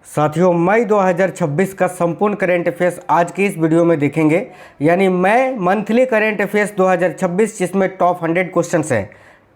साथियों, मई 2026 का संपूर्ण करंट अफेयर्स आज की इस वीडियो में देखेंगे। यानी मई मंथली करंट अफेयर्स 2026, जिसमें टॉप 100 क्वेश्चंस हैं।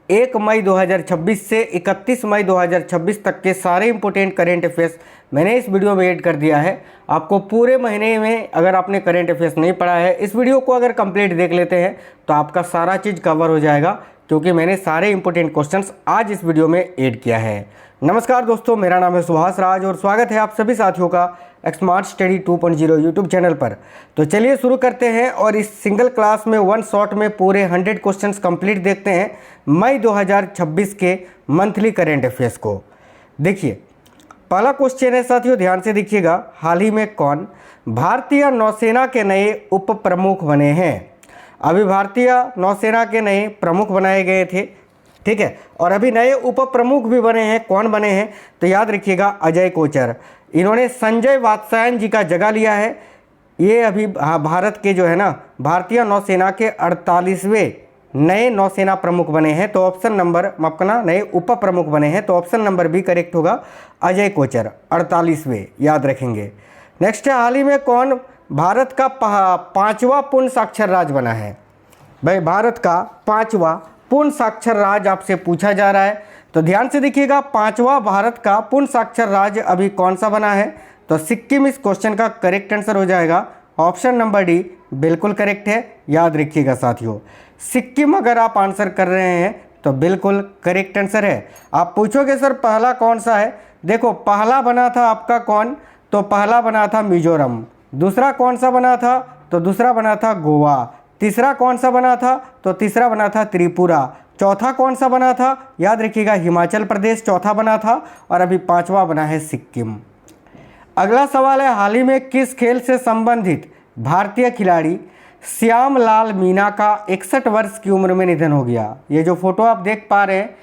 1 मई 2026 से 31 मई 2026 तक के सारे इंपॉर्टेंट करंट अफेयर्स मैंने इस वीडियो में ऐड कर दिया है। आपको पूरे महीने में अगर आपने करंट अफेयर्स नहीं पढ़ा है, इस वीडियो को अगर कंप्लीट देख लेते हैं तो आपका सारा चीज़ कवर हो जाएगा, क्योंकि मैंने सारे इंपॉर्टेंट क्वेश्चंस आज इस वीडियो में ऐड किया है। नमस्कार दोस्तों, मेरा नाम है सुभाष राज और स्वागत है आप सभी साथियों का स्मार्ट स्टडी 2.0 यूट्यूब चैनल पर। तो चलिए शुरू करते हैं और इस सिंगल क्लास में वन शॉट में पूरे 100 क्वेश्चंस कंप्लीट देखते हैं मई 2026 के मंथली करंट अफेयर्स को। देखिए, पहला क्वेश्चन है साथियों, ध्यान से देखिएगा। हाल ही में कौन भारतीय नौसेना के नए उप प्रमुख बने हैं? अभी भारतीय नौसेना के नए प्रमुख बनाए गए थे, ठीक है, और अभी नए उप प्रमुख भी बने हैं। कौन बने हैं? तो याद रखिएगा, अजय कोचर। इन्होंने संजय वात्स्यायन जी का जगह लिया है। ये अभी भारत के जो है ना, भारतीय नौसेना के 48वें नए नौसेना प्रमुख बने हैं। तो ऑप्शन नंबर मापना, नए उप प्रमुख बने हैं, तो ऑप्शन नंबर भी करेक्ट होगा, अजय कोचर 48वें, याद रखेंगे। नेक्स्ट है, हाल ही में कौन भारत का 5वां पूर्ण साक्षर राज्य बना है? भाई, भारत का 5वां पूर्ण साक्षर राज्य आपसे पूछा जा रहा है, तो ध्यान से देखिएगा। 5वां भारत का पूर्ण साक्षर राज्य अभी कौन सा बना है? तो सिक्किम इस क्वेश्चन का करेक्ट आंसर हो जाएगा। ऑप्शन नंबर डी बिल्कुल करेक्ट है, याद रखिएगा साथियों। सिक्किम अगर आप आंसर कर रहे हैं तो बिल्कुल करेक्ट आंसर है। आप पूछोगे सर पहला कौन सा है? देखो, पहला बना था आपका कौन? तो पहला बना था मिजोरम। दूसरा कौन सा बना था? तो दूसरा बना था गोवा। तीसरा कौन सा बना था? तो तीसरा बना था त्रिपुरा। चौथा कौन सा बना था? याद रखिएगा, हिमाचल प्रदेश चौथा बना था, और अभी 5वां बना है सिक्किम। अगला सवाल है, हाल ही में किस खेल से संबंधित भारतीय खिलाड़ी श्याम लाल मीना का 61 वर्ष की उम्र में निधन हो गया? ये जो फोटो आप देख पा रहे हैं,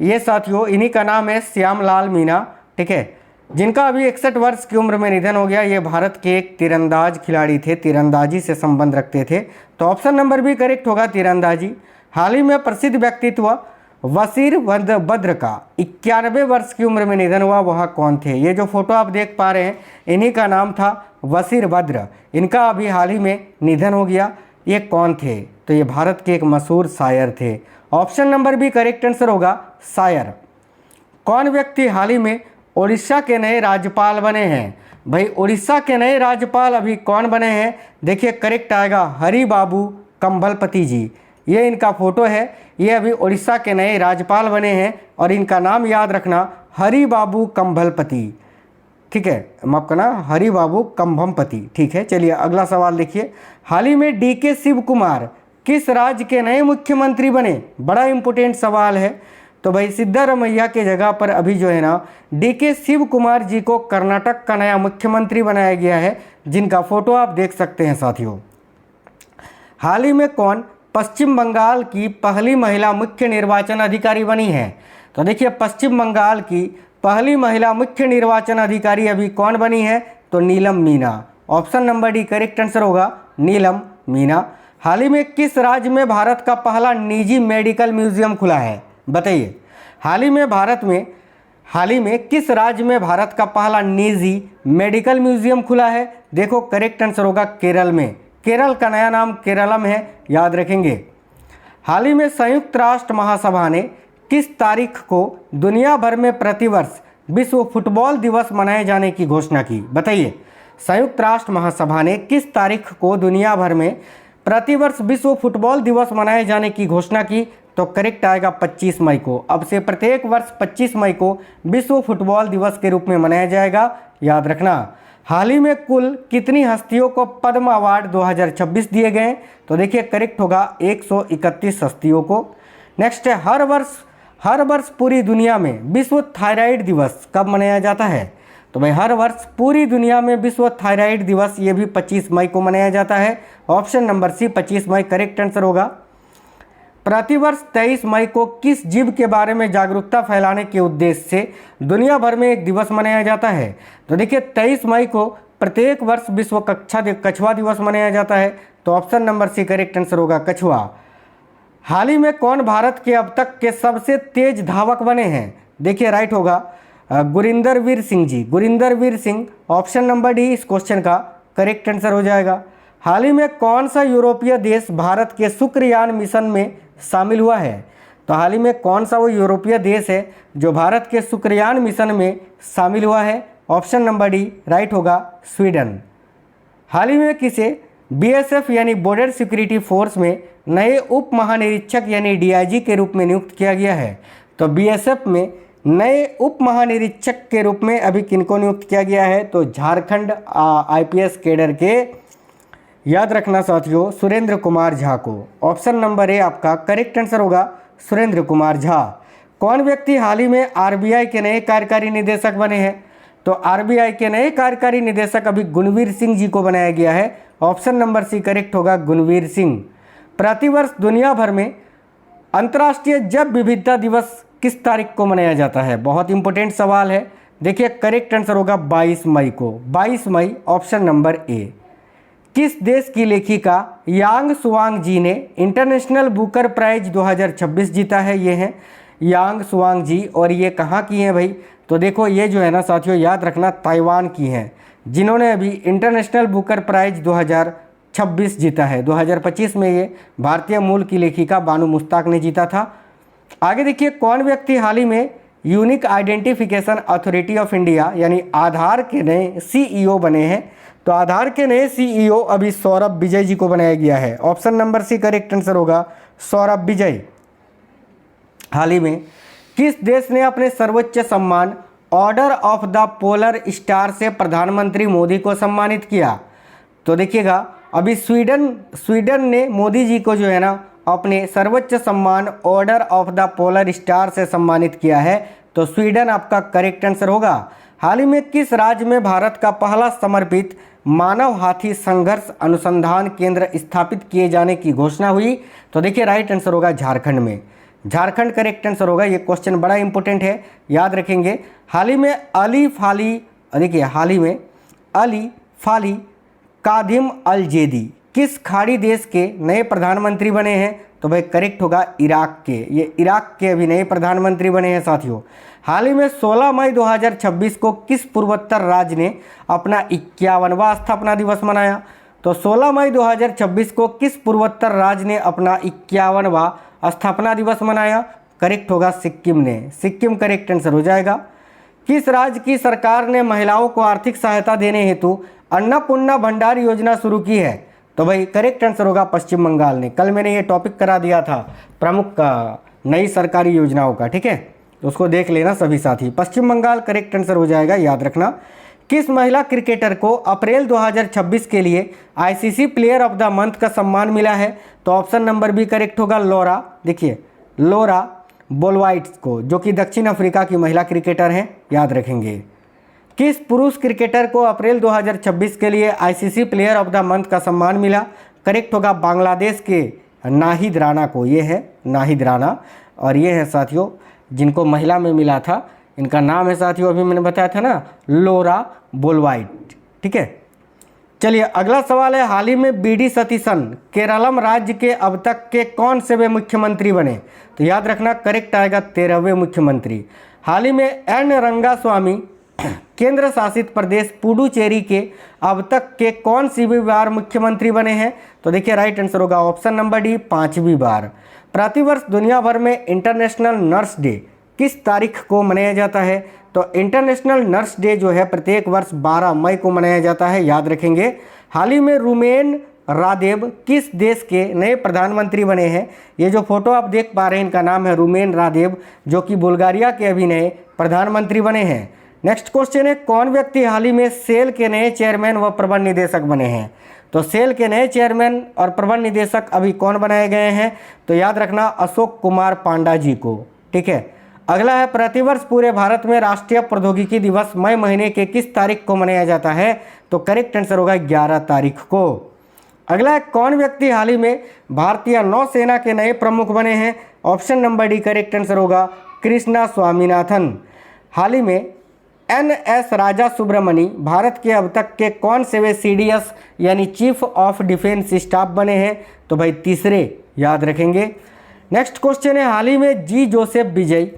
ये साथियों इन्हीं का नाम है, श्याम लाल मीना, ठीक है, जिनका अभी 61 वर्ष की उम्र में निधन हो गया। ये भारत के एक तीरंदाज खिलाड़ी थे, तीरंदाजी से संबंध रखते थे, तो ऑप्शन नंबर भी करेक्ट होगा, तीरंदाजी। हाल ही में प्रसिद्ध व्यक्तित्व वसीर बद्र का 91 वर्ष की उम्र में निधन हुआ, वह कौन थे? ये जो फोटो आप देख पा रहे हैं, इन्हीं का नाम था वसीर बद्र। इनका अभी हाल ही में निधन हो गया। ये कौन थे? तो ये भारत के एक मशहूर शायर थे। ऑप्शन नंबर भी करेक्ट आंसर होगा, शायर। कौन व्यक्ति हाल ही में उड़ीसा के नए राज्यपाल बने हैं? भाई, उड़ीसा के नए राज्यपाल अभी कौन बने हैं? देखिए, करेक्ट आएगा, हरि बाबू कंभलपति जी। ये इनका फोटो है, ये अभी उड़ीसा के नए राज्यपाल बने हैं, और इनका नाम याद रखना, हरि बाबू कंभलपति, ठीक है, माफ करना, हरि बाबू कंभमपति, ठीक है। चलिए अगला सवाल देखिए। हाल ही में डीके शिव कुमार किस राज्य के नए मुख्यमंत्री बने? बड़ा इंपॉर्टेंट सवाल है। तो भाई, सिद्धारमैया के जगह पर अभी जो है ना, डीके शिव कुमार जी को कर्नाटक का नया मुख्यमंत्री बनाया गया है, जिनका फोटो आप देख सकते हैं साथियों। हाल ही में कौन पश्चिम बंगाल की पहली महिला मुख्य निर्वाचन अधिकारी बनी है? तो देखिए, पश्चिम बंगाल की पहली महिला मुख्य निर्वाचन अधिकारी अभी कौन बनी है? तो Neelam Meena. Option number D correct answer होगा, नीलम मीना। हाल ही में किस राज्य में भारत का पहला निजी मेडिकल म्यूजियम खुला है? बताइए, हाल ही में किस राज्य में भारत का पहला निजी मेडिकल म्यूजियम खुला है? देखो, करेक्ट आंसर होगा केरल में। केरल का नया नाम केरलम है, याद रखेंगे। हाल ही में संयुक्त राष्ट्र महासभा ने किस तारीख को दुनिया भर में प्रतिवर्ष विश्व फुटबॉल दिवस मनाए जाने की घोषणा की? बताइए, संयुक्त राष्ट्र महासभा ने किस तारीख को दुनिया भर में प्रतिवर्ष विश्व फुटबॉल दिवस मनाए जाने की घोषणा की? तो करेक्ट आएगा 25 मई को। अब से प्रत्येक वर्ष 25 मई को विश्व फुटबॉल दिवस के रूप में मनाया जाएगा, याद रखना। हाल ही में कुल कितनी हस्तियों को पद्म अवार्ड 2026 दिए गए? तो देखिए, करेक्ट होगा 131 हस्तियों को। नेक्स्ट है, हर वर्ष पूरी दुनिया में विश्व थायराइड दिवस कब मनाया जाता है? तो भाई, हर वर्ष पूरी दुनिया में विश्व थायराइड दिवस ये भी 25 मई को मनाया जाता है। ऑप्शन नंबर सी 25 मई करेक्ट आंसर होगा। प्रतिवर्ष 23 मई को किस जीव के बारे में जागरूकता फैलाने के उद्देश्य से दुनिया भर में एक दिवस मनाया जाता है? तो देखिए, 23 मई को प्रत्येक वर्ष विश्व कछुआ दिवस मनाया जाता है, तो option number C correct answer होगा, कछुआ। हाल ही में कौन भारत के अब तक के सबसे तेज धावक बने हैं? देखिए, राइट होगा, Gurinder Veer Singh ji, Gurinder Veer Singh, option number D इस क्वेश्चन का करेक्ट आंसर हो जाएगा। हाल ही में कौन सा यूरोपीय देश भारत के शुक्रयान मिशन में शामिल हुआ है? तो हाल ही में कौन सा वो यूरोपीय देश है जो भारत के शुक्रयान मिशन में शामिल हुआ है? ऑप्शन नंबर डी राइट होगा, स्वीडन। हाल ही में किसे बीएसएफ यानी बॉर्डर सिक्योरिटी फोर्स में नए उप महानिरीक्षक यानी डीआईजी के रूप में नियुक्त किया गया है? तो बीएसएफ में नए उप महानिरीक्षक के रूप में अभी किनको नियुक्त किया गया है? तो झारखंड आईपीएस कैडर के, याद रखना साथियों, सुरेंद्र कुमार झा को। ऑप्शन नंबर ए आपका करेक्ट आंसर होगा, सुरेंद्र कुमार झा। कौन व्यक्ति हाल ही में आरबीआई के नए कार्यकारी निदेशक बने हैं? तो आरबीआई के नए कार्यकारी निदेशक अभी गुणवीर सिंह जी को बनाया गया है। ऑप्शन नंबर सी करेक्ट होगा, गुणवीर सिंह। प्रतिवर्ष दुनिया भर में अंतर्राष्ट्रीय जैव विविधता दिवस किस तारीख को मनाया जाता है? बहुत इंपॉर्टेंट सवाल है। देखिए करेक्ट आंसर होगा 22 मई को, 22 मई, ऑप्शन नंबर ए। किस देश की लेखिका यांग सुवांग जी ने इंटरनेशनल बुकर प्राइज 2026 जीता है? ये हैं यांग सुवांग जी, और ये कहाँ की हैं भाई? तो देखो ये जो है ना साथियों, याद रखना, ताइवान की हैं, जिन्होंने अभी इंटरनेशनल बुकर प्राइज 2026 जीता है। 2025 में ये भारतीय मूल की लेखिका बानू मुश्ताक ने जीता था। आगे देखिए, कौन व्यक्ति हाल ही में unique identification authority of India यानी आधार के नए सीईओ बने हैं? तो आधार के नए सीईओ अभी सौरभ विजय जी को बनाया गया है। Option number C correct answer होगा, सौरभ विजय। हाल ही में किस देश ने अपने सर्वोच्च सम्मान order of the polar star से प्रधानमंत्री मोदी को सम्मानित किया? तो देखिएगा, अभी स्वीडन ने मोदी जी को जो है ना अपने सर्वोच्च सम्मान order of the polar star से सम्मानित किया है। तो स्वीडन आपका करेक्ट आंसर होगा। हाल ही में किस राज्य में भारत का पहला समर्पित मानव हाथी संघर्ष अनुसंधान केंद्र स्थापित किए जाने की घोषणा हुई? तो देखिए राइट आंसर होगा झारखंड में, झारखंड करेक्ट आंसर होगा। ये क्वेश्चन बड़ा इंपॉर्टेंट है, याद रखेंगे। हाल ही में अली फाली कादिम अल जेदी किस खाड़ी देश के नए प्रधानमंत्री बने हैं? तो भाई करेक्ट होगा इराक के, ये इराक के अभी नए प्रधानमंत्री बने हैं साथियों। हाल ही में 16 मई 2026 को किस पूर्वोत्तर राज्य ने अपना 51वां स्थापना दिवस मनाया? तो 16 मई 2026 को किस पूर्वोत्तर राज्य ने अपना 51वां स्थापना दिवस मनाया? करेक्ट होगा सिक्किम ने, सिक्किम करेक्ट आंसर हो जाएगा। किस राज्य की सरकार ने महिलाओं को आर्थिक सहायता देने हेतु अन्नपूर्णा भंडार योजना शुरू की है? तो भाई करेक्ट आंसर होगा पश्चिम बंगाल ने। कल मैंने ये टॉपिक करा दिया था प्रमुख का नई सरकारी योजनाओं का, ठीक है, तो उसको देख लेना सभी साथी। पश्चिम बंगाल करेक्ट आंसर हो जाएगा, याद रखना। किस महिला क्रिकेटर को अप्रैल 2026 के लिए ICC player of the month का सम्मान मिला है? तो ऑप्शन नंबर बी करेक्ट होगा, लोरा। देखिए लोरा बोलवाइट्स को, जो कि दक्षिण अफ्रीका की महिला क्रिकेटर हैं, याद रखेंगे। किस पुरुष क्रिकेटर को अप्रैल 2026 के लिए ICC player of the month का सम्मान मिला? करेक्ट होगा बांग्लादेश के नाहिद राणा को, ये है नाहिद राणा। और ये है साथियों जिनको महिला में मिला था, इनका नाम है साथियों, अभी मैंने बताया था ना, लोरा बोलवाइट, ठीक है। चलिए अगला सवाल है, हाल ही में बीडी सतीशन केरलम राज्य के अब तक के कौन से वे मुख्यमंत्री बने? तो याद रखना करेक्ट आएगा 13वें मुख्यमंत्री। हाल ही में एन रंगास्वामी केंद्र शासित प्रदेश पुडुचेरी के अब तक के कौन सी भी बार मुख्यमंत्री बने हैं? तो देखिए राइट आंसर होगा ऑप्शन नंबर डी, 5वीं बार। प्रतिवर्ष दुनिया भर में इंटरनेशनल नर्स डे किस तारीख को मनाया जाता है? तो इंटरनेशनल नर्स डे जो है प्रत्येक वर्ष 12 मई को मनाया जाता है, याद रखेंगे। हाल ही में रुमेन रादेव किस देश के नए प्रधानमंत्री बने हैं? ये जो फोटो आप देख पा रहे हैं इनका नाम है रुमेन रादेव, जो कि बुल्गारिया के अभी नए प्रधानमंत्री बने हैं। नेक्स्ट क्वेश्चन है, कौन व्यक्ति हाल ही में सेल के नए चेयरमैन व प्रबंध निदेशक बने हैं? तो सेल के नए चेयरमैन और प्रबंध निदेशक अभी कौन बनाए गए हैं? तो याद रखना अशोक कुमार पांडा जी को, ठीक है। अगला है, प्रतिवर्ष पूरे भारत में राष्ट्रीय प्रौद्योगिकी दिवस मई महीने के किस तारीख को मनाया जाता है? तो करेक्ट आंसर होगा 11 तारीख को। अगला है, कौन व्यक्ति हाल ही में भारतीय नौसेना के नए प्रमुख बने हैं? Option number D correct answer होगा कृष्णा स्वामीनाथन। हाल ही में NS राजा सुब्रमणी भारत के अब तक के कौन से वे CDS यानी चीफ ऑफ डिफेंस स्टाफ बने हैं? तो भाई तीसरे, याद रखेंगे। नेक्स्ट क्वेश्चन है, हाल ही में जी जोसेफ विजय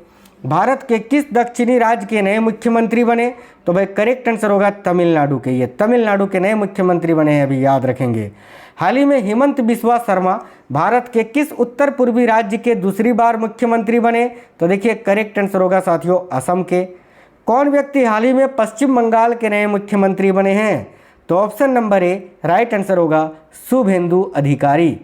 भारत के किस दक्षिणी राज्य के नए मुख्यमंत्री बने? तो भाई करेक्ट आंसर होगा तमिलनाडु के। ये तमिलनाडु के नए मुख्यमंत्री बने हैं, अभी याद रखेंगे। हाल ही में हिमंत बिस्वा शर्मा भारत के किस उत्तर पूर्वी राज्य के दूसरी बार मुख्यमंत्री बने? तो देखिए करेक्ट आंसर होगा साथियों असम के। कौन व्यक्ति हाल ही में पश्चिम बंगाल के नए मुख्यमंत्री बने हैं? तो option number A right answer होगा शुभेंदु अधिकारी।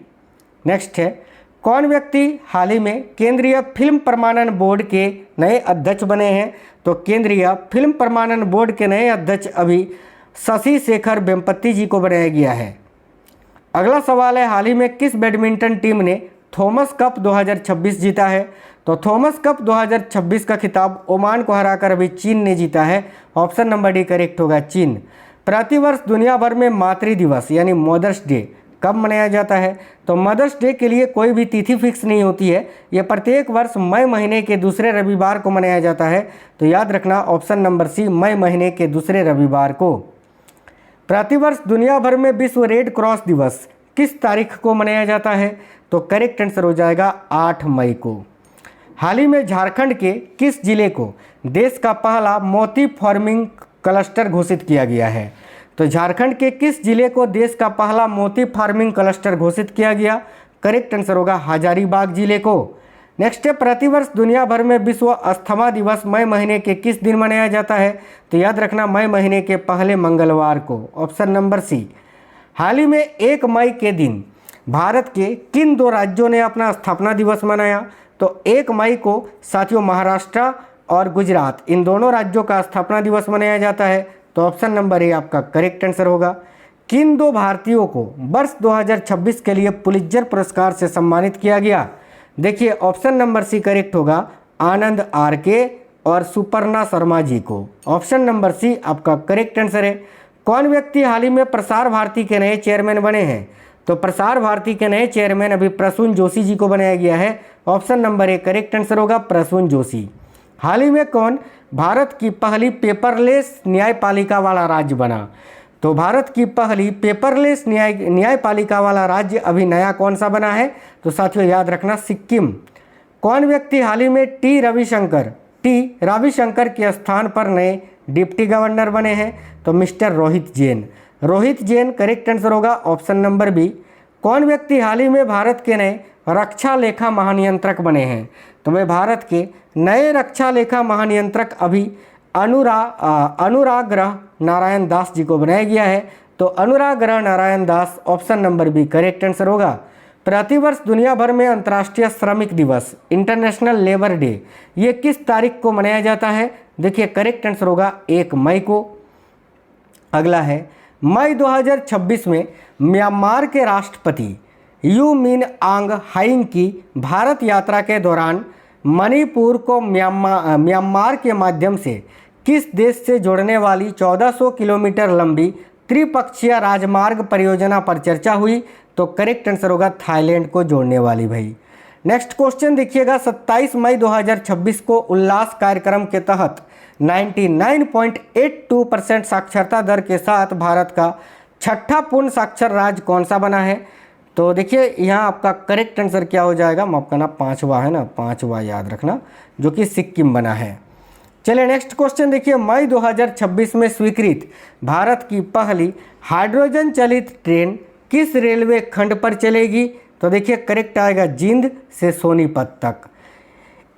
नेक्स्ट है, कौन व्यक्ति हाल ही में केंद्रीय फिल्म प्रमाणन बोर्ड के नए अध्यक्ष बने हैं? तो केंद्रीय फिल्म प्रमाणन बोर्ड के नए अध्यक्ष अभी शशि शेखर वेम्पति जी को बनाया गया है। अगला सवाल है, हाल ही में किस बैडमिंटन टीम ने थॉमस कप 2026 जीता है? तो थॉमस कप 2026 का खिताब ओमान को हराकर अभी चीन ने जीता है। ऑप्शन नंबर डी करेक्ट होगा चीन। प्रतिवर्ष दुनिया भर में मातृ दिवस यानी मदर्स डे कब मनाया जाता है? तो मदर्स डे के लिए कोई भी तिथि फिक्स नहीं होती है, यह प्रत्येक वर्ष मई महीने के दूसरे रविवार को मनाया जाता है। तो याद रखना ऑप्शन नंबर सी मई महीने के दूसरे रविवार को। प्रतिवर्ष दुनिया भर में विश्व रेड क्रॉस दिवस किस तारीख को मनाया जाता है? तो करेक्ट आंसर हो जाएगा 8 मई को। हाल ही में झारखंड के किस जिले को देश का पहला मोती फार्मिंग क्लस्टर घोषित किया गया है? तो झारखंड के किस जिले को देश का पहला मोती फार्मिंग क्लस्टर घोषित किया गया? करेक्ट आंसर होगा हजारीबाग जिले को। नेक्स्ट है, प्रतिवर्ष दुनिया भर में विश्व अस्थमा दिवस मई महीने के किस दिन मनाया जाता है? तो याद रखना मई महीने के पहले मंगलवार को। ऑप्शन नंबर सी। हाल ही में 1 मई के दिन भारत के किन 2 राज्यों ने अपना स्थापना दिवस मनाया? तो 1 मई को साथियों महाराष्ट्र और गुजरात इन दोनों राज्यों का स्थापना दिवस मनाया जाता है। तो ऑप्शन नंबर ए आपका करेक्ट आंसर होगा। किन 2 भारतीयों को वर्ष 2026 के लिए पुलित्जर पुरस्कार से सम्मानित किया गया? देखिए ऑप्शन नंबर सी करेक्ट होगा आनंद आर.के. और सुपर्णा शर्मा जी को। ऑप्शन नंबर सी आपका करेक्ट आंसर है। कौन व्यक्ति हाल ही में प्रसार भारती के नए चेयरमैन बने हैं? तो प्रसार भारती के नए चेयरमैन अभी प्रसून जोशी जी को बनाया गया है। Option number A correct answer होगा प्रसून जोशी। हाल ही में कौन भारत की पहली पेपरलेस न्यायपालिका वाला राज्य बना? तो भारत की पहली पेपरलेस न्यायपालिका वाला राज्य अभी नया कौन सा बना है? तो साथियों याद रखना सिक्किम। कौन व्यक्ति हाल ही में टी रविशंकर के स्थान पर नए डिप्टी गवर्नर बने हैं? तो mister Rohit Jain correct answer होगा ऑप्शन नंबर बी। कौन व्यक्ति हाल ही में भारत के नए रक्षा लेखा महानियंत्रक बने हैं? तो वे भारत के नए रक्षा लेखा महानियंत्रक अभी अनुराग्रह नारायण दास जी को बनाया गया है। तो Anugrah Narayan Das option number B correct answer होगा। प्रतिवर्ष दुनिया भर में अंतर्राष्ट्रीय श्रमिक दिवस इंटरनेशनल लेबर डे ये किस तारीख को मनाया जाता है? देखिए करेक्ट आंसर होगा 1 मई को। अगला है, मई 2026 में म्यांमार के राष्ट्रपति यू मिन आंग हाइंग की भारत यात्रा के दौरान मणिपुर को म्यांमार के माध्यम से किस देश से जोड़ने वाली 1400 किलोमीटर लंबी त्रिपक्षीय राजमार्ग परियोजना पर चर्चा हुई? तो करेक्ट आंसर होगा थाईलैंड को जोड़ने वाली। भाई नेक्स्ट क्वेश्चन देखिएगा, 27 मई 2026 को उल्लास कार्यक्रम के तहत 99.82% साक्षरता दर के साथ भारत का 6ठा पूर्ण साक्षर राज्य कौन सा बना है? तो देखिए यहाँ आपका करेक्ट आंसर क्या हो जाएगा, माफ करना 5वां है ना, 5वां याद रखना, जो कि सिक्किम बना है। चलिए नेक्स्ट क्वेश्चन देखिए, मई 2026 में स्वीकृत भारत की पहली हाइड्रोजन चलित ट्रेन किस रेलवे खंड पर चलेगी? तो देखिए करेक्ट आएगा जिंद से सोनीपत तक।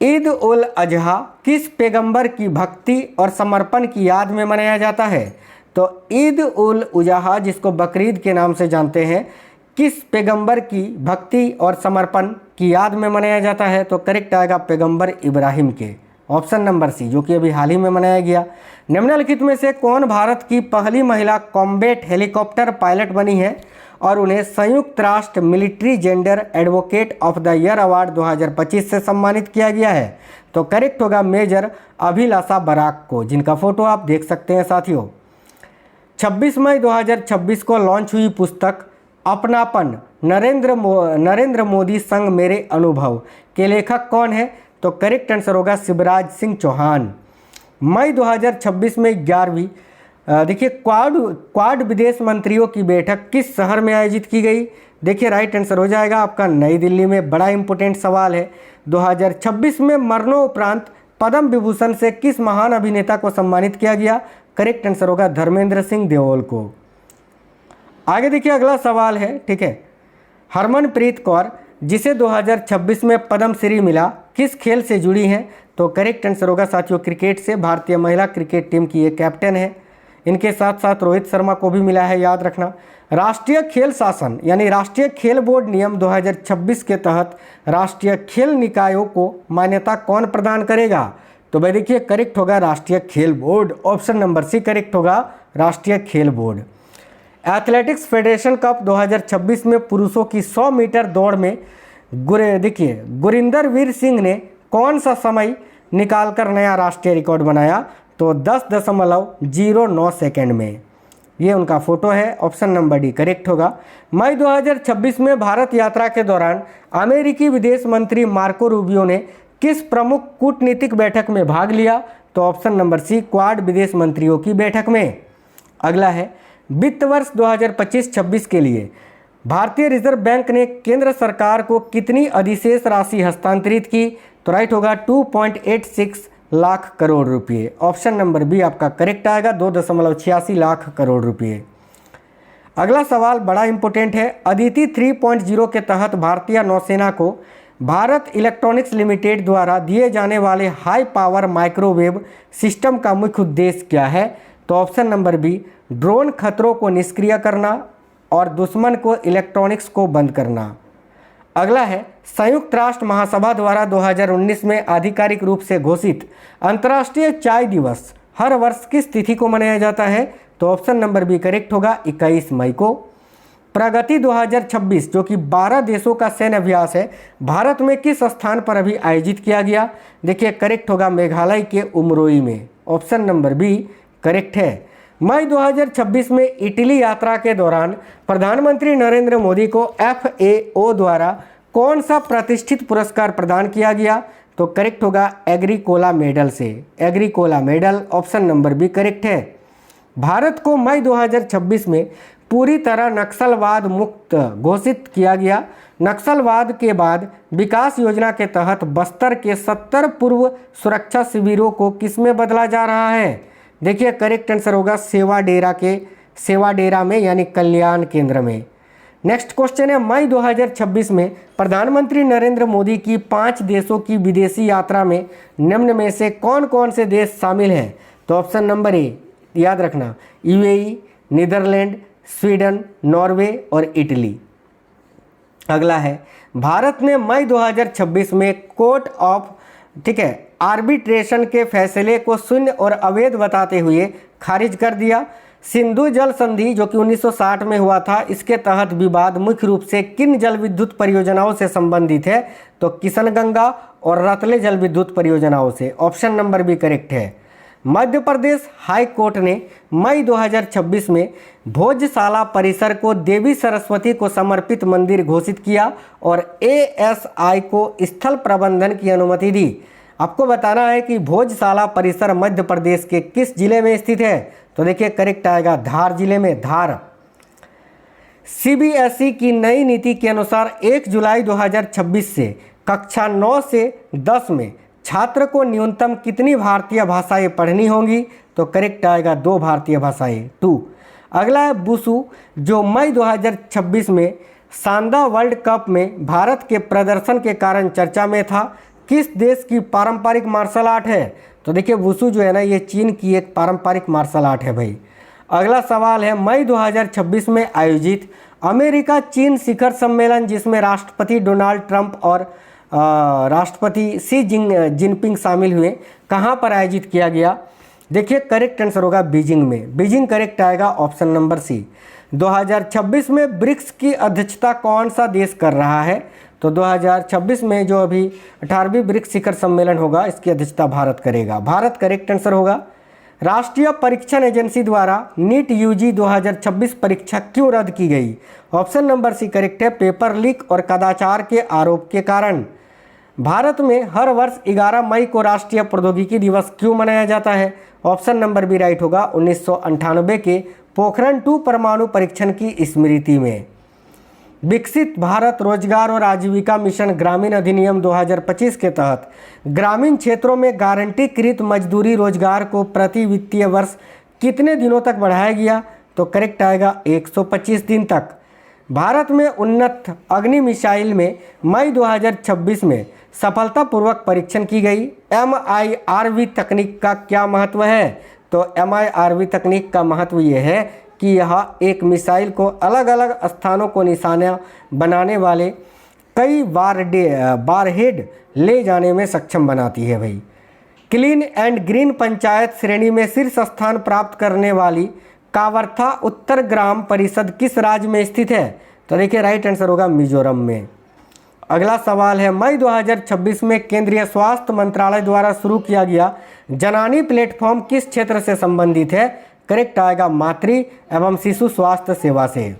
ईद उल अजहा किस पैगंबर की भक्ति और समर्पण की याद में मनाया जाता है? तो ईद उल अजहा जिसको बकरीद के नाम से जानते हैं, किस पैगंबर की भक्ति और समर्पण की याद में मनाया जाता है? तो करेक्ट आएगा पैगंबर इब्राहिम के। ऑप्शन नंबर सी, जो कि अभी हाल ही में मनाया गया। निम्नलिखित में से कौन भारत की पहली महिला कॉम्बैट हेलीकॉप्टर पायलट बनी है और उन्हें संयुक्त राष्ट्र military gender advocate of the year award 2025 से सम्मानित किया गया है? तो करेक्ट होगा मेजर अभिलाषा बराक को, जिनका फोटो आप देख सकते हैं साथियों। 26 मई 2026 को लॉन्च हुई पुस्तक अपनापन नरेंद्र मोदी संग मेरे अनुभव के लेखक कौन है? तो करेक्ट आंसर होगा शिवराज सिंह चौहान। मई 2026 में 11वीं देखिए क्वाड विदेश मंत्रियों की बैठक किस शहर में आयोजित की गई? देखिए राइट आंसर हो जाएगा आपका नई दिल्ली में। बड़ा इंपॉर्टेंट सवाल है। 2026 में मरणोपरांत पद्म विभूषण से किस महान अभिनेता को सम्मानित किया गया? करेक्ट आंसर होगा धर्मेंद्र सिंह देओल को। आगे देखिए अगला सवाल है, ठीक है, हरमनप्रीत कौर जिसे 2026 में पद्मश्री मिला किस खेल से जुड़ी हैं? तो करेक्ट आंसर होगा साथियों क्रिकेट से। भारतीय महिला क्रिकेट टीम की ये कैप्टन है। इनके साथ साथ रोहित शर्मा को भी मिला है, याद रखना। राष्ट्रीय खेल शासन यानी राष्ट्रीय खेल बोर्ड नियम 2026 के तहत राष्ट्रीय खेल निकायों को मान्यता कौन प्रदान करेगा? तो भाई देखिए करेक्ट होगा राष्ट्रीय खेल बोर्ड। ऑप्शन नंबर सी करेक्ट होगा राष्ट्रीय खेल बोर्ड। एथलेटिक्स फेडरेशन कप 2026 में पुरुषों की 100 मीटर दौड़ में देखिए गुरिंदर वीर सिंह ने कौन सा समय निकालकर नया राष्ट्रीय रिकॉर्ड बनाया? तो 10.09 सेकेंड में। ये उनका फोटो है। ऑप्शन नंबर डी करेक्ट होगा। मई 2026 में भारत यात्रा के दौरान अमेरिकी विदेश मंत्री मार्को रूबियो ने किस प्रमुख कूटनीतिक बैठक में भाग लिया? तो ऑप्शन नंबर सी क्वाड विदेश मंत्रियों की बैठक में। अगला है वित्त वर्ष 2025-26 के लिए भारतीय रिजर्व बैंक ने केंद्र सरकार को कितनी अधिशेष राशि हस्तांतरित की? तो राइट होगा 2.86 लाख करोड़ रुपये। ऑप्शन नंबर बी आपका करेक्ट आएगा 2.86 लाख करोड़ रुपये। अगला सवाल बड़ा इंपॉर्टेंट है। अदिति 3.0 के तहत भारतीय नौसेना को भारत इलेक्ट्रॉनिक्स लिमिटेड द्वारा दिए जाने वाले हाई पावर माइक्रोवेव सिस्टम का मुख्य उद्देश्य क्या है? तो ऑप्शन नंबर बी ड्रोन खतरों को निष्क्रिय करना और दुश्मन को इलेक्ट्रॉनिक्स को बंद करना। अगला है संयुक्त राष्ट्र महासभा द्वारा 2019 में आधिकारिक रूप से घोषित अंतर्राष्ट्रीय चाय दिवस हर वर्ष किस तिथि को मनाया जाता है? तो ऑप्शन नंबर बी करेक्ट होगा 21 मई को। प्रगति 2026 जो कि 12 देशों का सैन्य अभ्यास है भारत में किस स्थान पर अभी आयोजित किया गया? देखिए करेक्ट होगा मेघालय के उमरोई में। ऑप्शन नंबर बी करेक्ट है। मई 2026 में इटली यात्रा के दौरान प्रधानमंत्री नरेंद्र मोदी को FAO द्वारा कौन सा प्रतिष्ठित पुरस्कार प्रदान किया गया? तो करेक्ट होगा एग्रीकोला मेडल से। Agricola medal option number B correct है। भारत को मई 2026 में पूरी तरह नक्सलवाद मुक्त घोषित किया गया। नक्सलवाद के बाद विकास योजना के तहत बस्तर के 70 पूर्व सुरक्षा शिविरों को किसमें बदला जा रहा है? देखिए करेक्ट आंसर होगा सेवा डेरा में यानी कल्याण केंद्र में। नेक्स्ट क्वेश्चन है मई 2026 में प्रधानमंत्री नरेंद्र मोदी की 5 देशों की विदेशी यात्रा में निम्न में से कौन कौन से देश शामिल हैं? तो ऑप्शन नंबर ए याद रखना UAE, नीदरलैंड, स्वीडन, नॉर्वे और इटली। अगला है भारत ने मई 2026 में कोर्ट ऑफ आर्बिट्रेशन के फैसले को शून्य और अवैध बताते हुए खारिज कर दिया। सिंधु जल संधि जो कि 1960 में हुआ था, इसके तहत विवाद मुख्य रूप से किन जल विद्युत परियोजनाओं से संबंधित है? तो किशनगंगा और रतले जल विद्युत परियोजनाओं से। ऑप्शन नंबर बी करेक्ट है। मध्य प्रदेश हाई कोर्ट ने मई 2026 में भोजशाला परिसर को देवी सरस्वती को समर्पित मंदिर घोषित किया और ASI को स्थल प्रबंधन की अनुमति दी। आपको बताना है कि भोजशाला परिसर मध्य प्रदेश के किस जिले में स्थित है? तो देखिए करेक्ट आएगा धार जिले में, धार। CBSE की नई नीति के अनुसार 1 जुलाई 2026 से कक्षा 9 से 10 में छात्र को न्यूनतम कितनी भारतीय भाषाएं पढ़नी होंगी? तो करेक्ट आएगा 2 भारतीय भाषाएं, 2। अगला है वुशु जो मई 2026 में सांदा वर्ल्ड कप में भारत के प्रदर्शन के कारण चर्चा में था। किस देश की पारंपरिक मार्शल आर्ट है? तो देखिए वुशु जो है ना ये चीन की एक पारंपरिक मार्शल आर्ट है भाई। अगला सवाल है मई 2026 में आयोजित अमेरिका चीन शिखर सम्मेलन जिसमें राष्ट्रपति डोनाल्ड ट्रंप और राष्ट्रपति शी जिनपिंग शामिल हुए, कहाँ पर आयोजित किया गया? देखिए करेक्ट आंसर होगा बीजिंग में। बीजिंग करेक्ट आएगा ऑप्शन नंबर सी। 2026 में ब्रिक्स की अध्यक्षता कौन सा देश कर रहा है? तो 2026 में जो अभी 18वीं ब्रिक्स शिखर सम्मेलन होगा इसकी अध्यक्षता भारत करेगा। भारत करेक्ट आंसर होगा। राष्ट्रीय परीक्षण एजेंसी द्वारा नीट UG 2026 परीक्षा क्यों रद्द की गई? ऑप्शन नंबर सी करेक्ट है, पेपर लीक और कदाचार के आरोप के कारण। भारत में हर वर्ष 11 मई को राष्ट्रीय प्रौद्योगिकी दिवस क्यों मनाया जाता है? ऑप्शन नंबर बी राइट होगा 1998 के पोखरण 2 परमाणु परीक्षण की स्मृति में। विकसित भारत रोजगार और आजीविका मिशन ग्रामीण अधिनियम 2025 के तहत ग्रामीण क्षेत्रों में गारंटीकृत मजदूरी रोजगार को प्रति वित्तीय वर्ष कितने दिनों तक बढ़ाया गया? तो करेक्ट आएगा 125 दिन तक। भारत में उन्नत अग्नि मिसाइल में मई 2026 में सफलतापूर्वक परीक्षण की गई MIRV तकनीक का क्या महत्व है? तो MIRV तकनीक का महत्व ये है कि यह एक मिसाइल को अलग अलग स्थानों को निशाना बनाने वाले कई वारहेड ले जाने में सक्षम बनाती है भाई। क्लीन एंड ग्रीन पंचायत श्रेणी में शीर्ष स्थान प्राप्त करने वाली कावरथा उत्तर ग्राम परिषद किस राज्य में स्थित है? तो देखिए राइट आंसर होगा मिजोरम में। अगला सवाल है, मई 2026 में केंद्रीय स्वास्थ्य मंत्रालय द्वारा शुरू किया गया जननी प्लेटफॉर्म किस क्षेत्र से संबंधित है? करेक्ट आएगा मातृ एवं शिशु स्वास्थ्य सेवा से।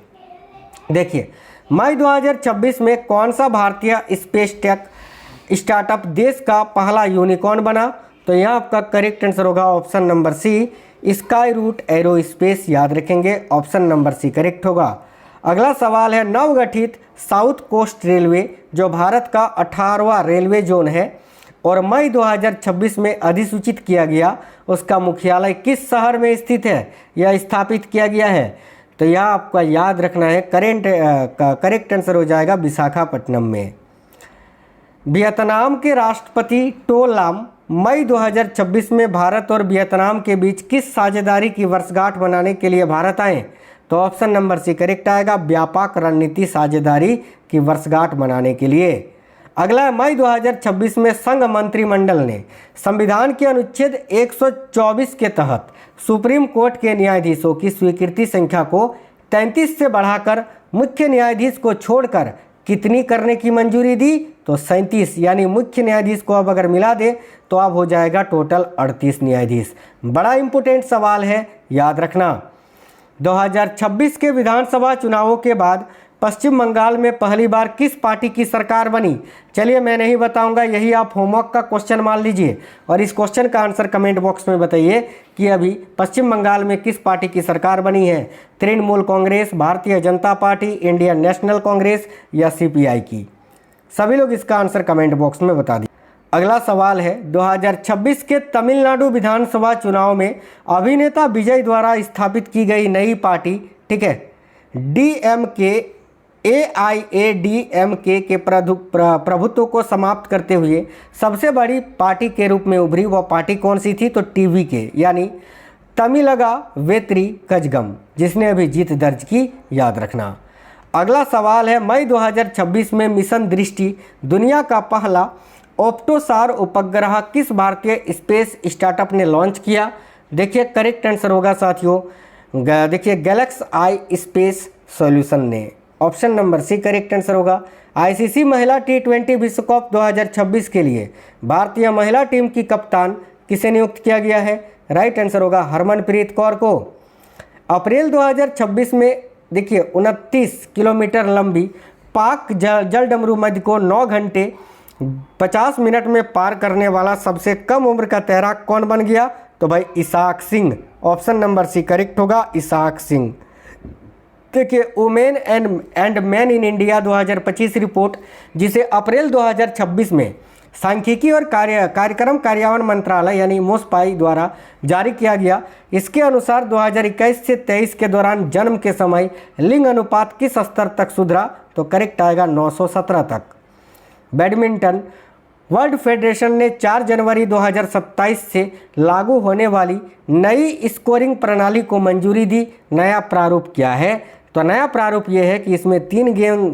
देखिए मई 2026 में कौन सा भारतीय स्पेस टेक स्टार्टअप देश का पहला यूनिकॉर्न बना? तो यहाँ आपका करेक्ट आंसर होगा option number C, Skyroot Aerospace. याद रखेंगे ऑप्शन नंबर सी करेक्ट होगा। अगला सवाल है, नवगठित साउथ कोस्ट रेलवे जो भारत का 18वां रेलवे जोन है और मई 2026 में अधिसूचित किया गया, उसका मुख्यालय किस शहर में स्थित है या स्थापित किया गया है? तो यह आपका याद रखना है, करेक्ट आंसर हो जाएगा विशाखापट्टनम में। वियतनाम के राष्ट्रपति टो लाम मई 2026 में भारत और वियतनाम के बीच किस साझेदारी की वर्षगांठ मनाने के लिए भारत आए? तो ऑप्शन नंबर सी करेक्ट आएगा, व्यापक रणनीति साझेदारी की वर्षगांठ मनाने के लिए। अगला मई 2026 में संघ मंत्रिमंडल ने संविधान के अनुच्छेद 124 के तहत सुप्रीम कोर्ट के न्यायाधीशों की स्वीकृति संख्या को 33 से बढ़ाकर मुख्य न्यायाधीश को छोड़कर कितनी करने की मंजूरी दी? तो 37, यानी मुख्य न्यायाधीश को अब अगर मिला दे तो अब हो जाएगा टोटल 38 न्यायाधीश। बड़ा इंपॉर्टेंट सवाल है, याद रखना। 2026 के विधानसभा चुनावों के बाद पश्चिम बंगाल में पहली बार किस पार्टी की सरकार बनी? चलिए मैं नहीं बताऊंगा, यही आप होमवर्क का क्वेश्चन मान लीजिए और इस क्वेश्चन का आंसर कमेंट बॉक्स में बताइए कि अभी पश्चिम बंगाल में किस पार्टी की सरकार बनी है। Trinamool Congress, Bharatiya Janata party, Indian national Congress या CPI की? सभी लोग इसका आंसर कमेंट बॉक्स में बता दीजिए। अगला सवाल है, 2026 के तमिलनाडु विधानसभा चुनाव में अभिनेता विजय द्वारा स्थापित की गई नई पार्टी, ठीक है, DMK AIADMK के प्रभुत्व को समाप्त करते हुए सबसे बड़ी पार्टी के रूप में उभरी। वह पार्टी कौन सी थी? तो TVK यानी तमिलगा वेत्री कजगम, जिसने अभी जीत दर्ज की, याद रखना। अगला सवाल है, मई 2026 में मिशन दृष्टि दुनिया का पहला ऑप्टोसार उपग्रह किस भारतीय स्पेस स्टार्टअप ने लॉन्च किया? देखिए करेक्ट आंसर होगा साथियों, देखिए गैलेक्स आई स्पेस सॉल्यूशन ने। Option number C correct answer होगा। ICC महिला T20 विश्व कप 2026 के लिए भारतीय महिला टीम की कप्तान किसे नियुक्त किया गया है? राइट आंसर होगा हरमनप्रीत कौर को। अप्रैल 2026 में देखिए 29 किलोमीटर लंबी पाक जल डमरू मध्य को 9 घंटे 50 मिनट में पार करने वाला सबसे कम उम्र का तैराक कौन बन गया? तो भाई Isaac Singh. Option number C correct होगा, इसाक सिंह। देखिए women and man in India 2025 report, जिसे अप्रैल 2026 में सांख्यिकी और कार्यक्रम कार्यान्वयन मंत्रालय यानी MOSPI द्वारा जारी किया गया, इसके अनुसार 2021 से 23 के दौरान जन्म के समय लिंग अनुपात किस स्तर तक सुधरा? तो करेक्ट आएगा 917 तक। बैडमिंटन वर्ल्ड फेडरेशन ने 4 जनवरी 2027 से लागू होने वाली नई स्कोरिंग प्रणाली को मंजूरी दी। नया प्रारूप क्या है? तो नया प्रारूप ये है कि इसमें 3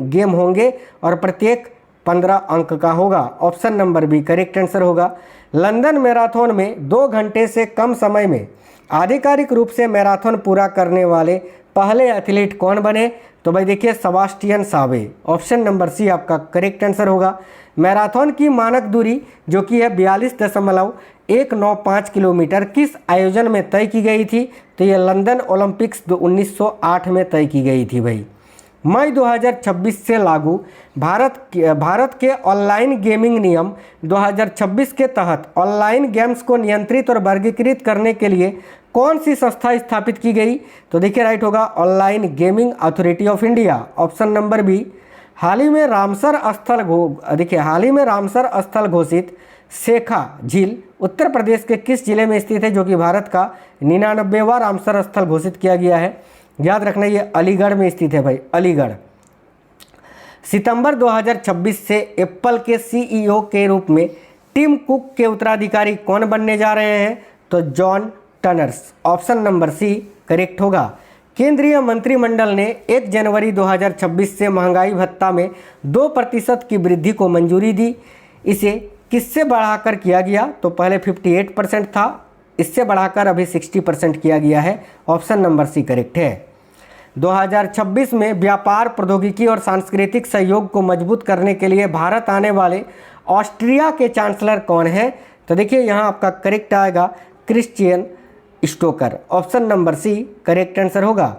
गेम होंगे और प्रत्येक 15 अंक का होगा। Option number B correct answer होगा। लंदन मैराथन में 2 घंटे से कम समय में आधिकारिक रूप से मैराथन पूरा करने वाले पहले एथलीट कौन बने? तो भाई देखिए सेबास्टियन सावे। ऑप्शन नंबर सी आपका करेक्ट आंसर होगा। मैराथन की मानक दूरी जो कि है 42.195 किलोमीटर किस आयोजन में तय की गई थी? तो ये लंदन ओलंपिक्स 1908 में तय की गई थी भाई। मई 2026 से लागू भारत के ऑनलाइन गेमिंग नियम 2026 के तहत ऑनलाइन गेम्स को नियंत्रित और वर्गीकृत करने के लिए कौन सी संस्था स्थापित की गई? तो देखिए राइट होगा online gaming authority of India. Option number B. हाल ही में रामसर स्थल घोषित शेखा झील उत्तर प्रदेश के किस जिले में स्थित है, जो कि भारत का 99वां रामसर स्थल घोषित किया गया है? याद रखना ये अलीगढ़ में स्थित है भाई, अलीगढ़। सितंबर 2026 से एप्पल के सीईओ के रूप में टिम कुक के उत्तराधिकारी कौन बनने जा रहे हैं? तो जॉन टनर्स। ऑप्शन नंबर सी करेक्ट होगा। केंद्रीय मंत्रिमंडल ने 1 जनवरी 2026 से महंगाई भत्ता में 2% की वृद्धि को मंजूरी दी। इसे किससे बढ़ाकर किया गया? तो पहले 58% था, इससे बढ़ाकर अभी 60% किया गया है। ऑप्शन नंबर सी करेक्ट है। 2026 में व्यापार, प्रौद्योगिकी और सांस्कृतिक सहयोग को मजबूत करने के लिए भारत आने वाले ऑस्ट्रिया के चांसलर कौन है? तो देखिए यहाँ आपका करेक्ट आएगा Christian Stocker. Option number C correct answer होगा।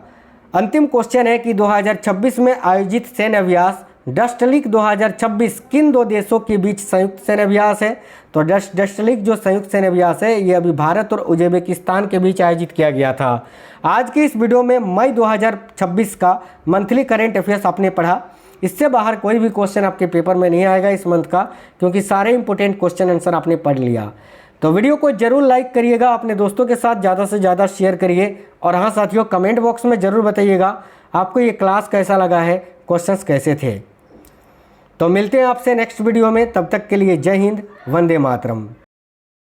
अंतिम क्वेश्चन है कि 2026 में आयोजित सैन्य अभ्यास डस्टलिक 2026 किन दो देशों के बीच संयुक्त सैन्य अभ्यास है? तो डस्टलिक जो संयुक्त सैन्य अभ्यास है ये अभी भारत और उज्बेकिस्तान के बीच आयोजित किया गया था। आज की इस वीडियो में मई 2026 का मंथली करेंट अफेयर्स आपने पढ़ा। इससे बाहर कोई भी क्वेश्चन आपके पेपर में नहीं आएगा इस मंथ का, क्योंकि सारे इंपॉर्टेंट क्वेश्चन आंसर आपने पढ़ लिया। तो वीडियो को जरूर लाइक करिएगा, अपने दोस्तों के साथ ज़्यादा से ज़्यादा शेयर करिए, और हाँ साथियों कमेंट बॉक्स में ज़रूर बताइएगा आपको ये क्लास कैसा लगा है, क्वेश्चंस कैसे थे। तो मिलते हैं आपसे नेक्स्ट वीडियो में, तब तक के लिए जय हिंद, वंदे मातरम।